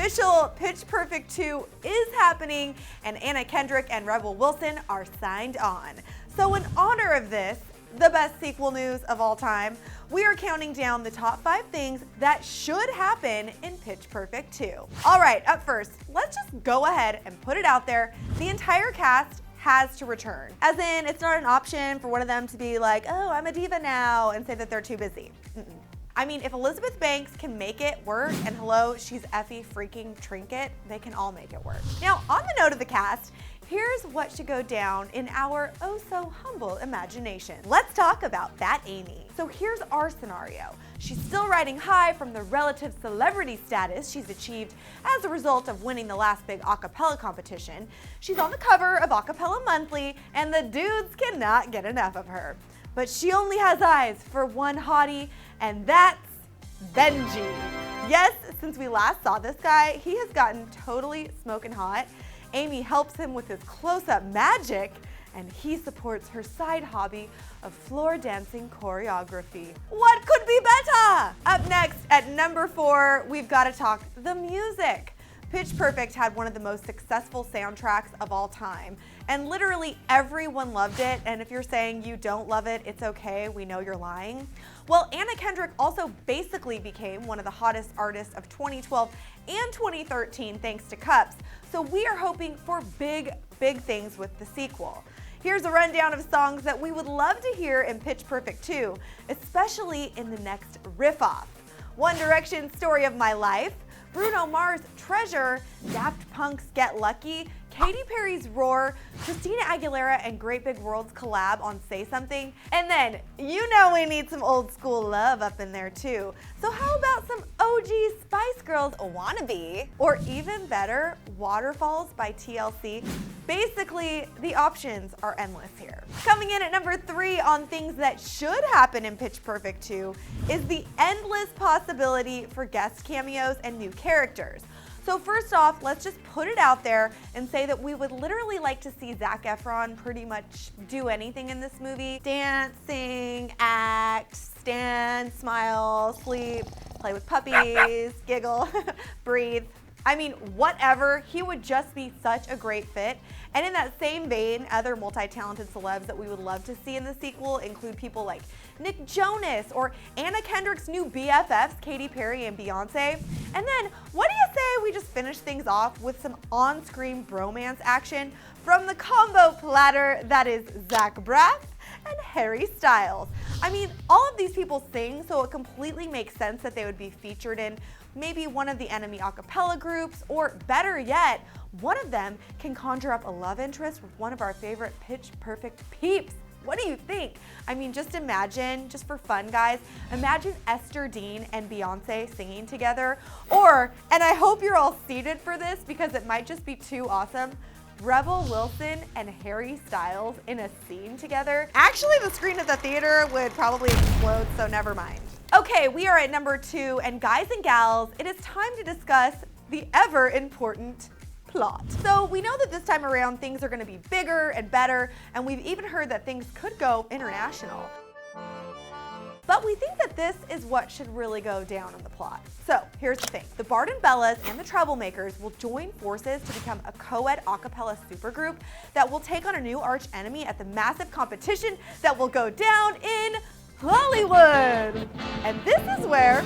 official, Pitch Perfect 2 is happening, and Anna Kendrick and Rebel Wilson are signed on. So in honor of this, the best sequel news of all time, we are counting down the top 5 things that should happen in Pitch Perfect 2. All right, up first, let's just go ahead and put it out there. The entire cast has to return. As in, it's not an option for one of them to be like, oh, I'm a diva now, and say that they're too busy. I mean, if Elizabeth Banks can make it work, and hello, she's Effie freaking Trinket, they can all make it work. Now, on the note of the cast, here's what should go down in our oh-so-humble imagination. Let's talk about that Amy. So here's our scenario. She's still riding high from the relative celebrity status she's achieved as a result of winning the last big acapella competition. She's on the cover of Acapella Monthly, and the dudes cannot get enough of her. But she only has eyes for one hottie, and that's Benji. Yes, since we last saw this guy, he has gotten totally smoking hot. Amy helps him with his close-up magic, and he supports her side hobby of floor dancing choreography. What could be better? Up next, at number 4, we've got to talk the music. Pitch Perfect had one of the most successful soundtracks of all time, and literally everyone loved it, and if you're saying you don't love it, it's okay, we know you're lying. Well, Anna Kendrick also basically became one of the hottest artists of 2012 and 2013 thanks to Cups, so we are hoping for big things with the sequel. Here's a rundown of songs that we would love to hear in Pitch Perfect 2, especially in the next riff-off. One Direction's Story of My Life, Bruno Mars' Treasure, Daft Punk's Get Lucky, Katy Perry's Roar, Christina Aguilera and Great Big World's collab on Say Something, and then you know we need some old school love up in there too. So how about some OG Spice Girls Wannabe? Or even better, Waterfalls by TLC? Basically, the options are endless here. Coming in at number 3 on things that should happen in Pitch Perfect 2 is the endless possibility for guest cameos and new characters. So first off, let's just put it out there and say that we would literally like to see Zac Efron pretty much do anything in this movie. Dance, sing, act, stand, smile, sleep, play with puppies, giggle, breathe. I mean, whatever, he would just be such a great fit. And in that same vein, other multi-talented celebs that we would love to see in the sequel include people like Nick Jonas or Anna Kendrick's new BFFs, Katy Perry and Beyonce. And then, what do you say we just finish things off with some on-screen bromance action from the combo platter that is Zach Braff and Harry Styles. I mean, all of these people sing, so it completely makes sense that they would be featured in maybe one of the Enemy a cappella groups, or better yet, one of them can conjure up a love interest with one of our favorite Pitch Perfect peeps. What do you think? I mean, just imagine, just for fun guys, imagine Esther Dean and Beyonce singing together, or, and I hope you're all seated for this because it might just be too awesome, Rebel Wilson and Harry Styles in a scene together. Actually, the screen at the theater would probably explode, so never mind. Okay, we are at number 2, and guys and gals, it is time to discuss the ever important plot. So we know that this time around things are going to be bigger and better, and we've even heard that things could go international. But we think that this is what should really go down in the plot. So here's the thing. The Bard and Bellas and the Troublemakers will join forces to become a co-ed a cappella supergroup that will take on a new arch enemy at the massive competition that will go down in Hollywood. And this is where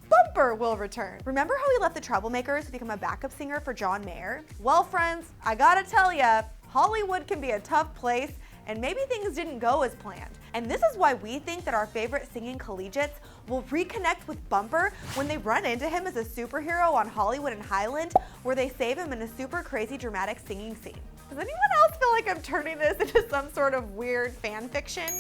Bumper will return. Remember how he left the Troublemakers to become a backup singer for John Mayer? Well, friends, I gotta tell ya, Hollywood can be a tough place, and maybe things didn't go as planned. And this is why we think that our favorite singing collegiates will reconnect with Bumper when they run into him as a superhero on Hollywood and Highland, where they save him in a super crazy dramatic singing scene. Does anyone else feel like I'm turning this into some sort of weird fan fiction?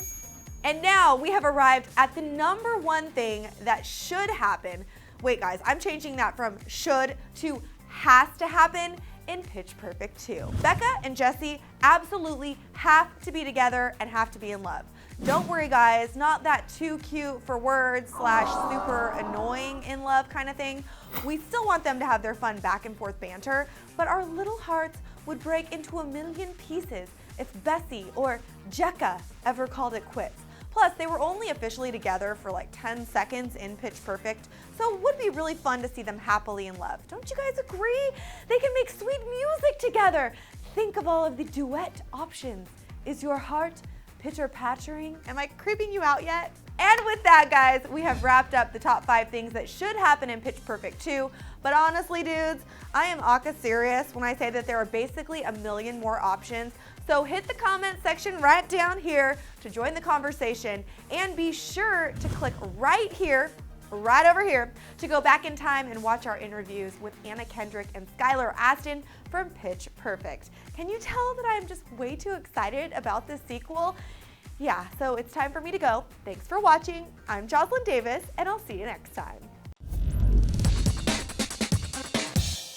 And now we have arrived at the number 1 thing that should happen. Wait guys, I'm changing that from should to has to happen in Pitch Perfect 2. Becca and Jessie absolutely have to be together and have to be in love. Don't worry guys, not that too cute for words / super annoying in love kind of thing. We still want them to have their fun back and forth banter, but our little hearts would break into a million pieces if Bessie or Jekka ever called it quits. Plus, they were only officially together for like 10 seconds in Pitch Perfect, so it would be really fun to see them happily in love. Don't you guys agree? They can make sweet music together. Think of all of the duet options. Is your heart pitter-pattering? Am I creeping you out yet? And with that, guys, we have wrapped up the top 5 things that should happen in Pitch Perfect 2. But honestly, dudes, I am aka serious when I say that there are basically a million more options. So hit the comment section right down here to join the conversation, and be sure to click right here, right over here, to go back in time and watch our interviews with Anna Kendrick and Skylar Astin from Pitch Perfect. Can you tell that I'm just way too excited about this sequel? Yeah, so it's time for me to go. Thanks for watching. I'm Joslyn Davis, and I'll see you next time.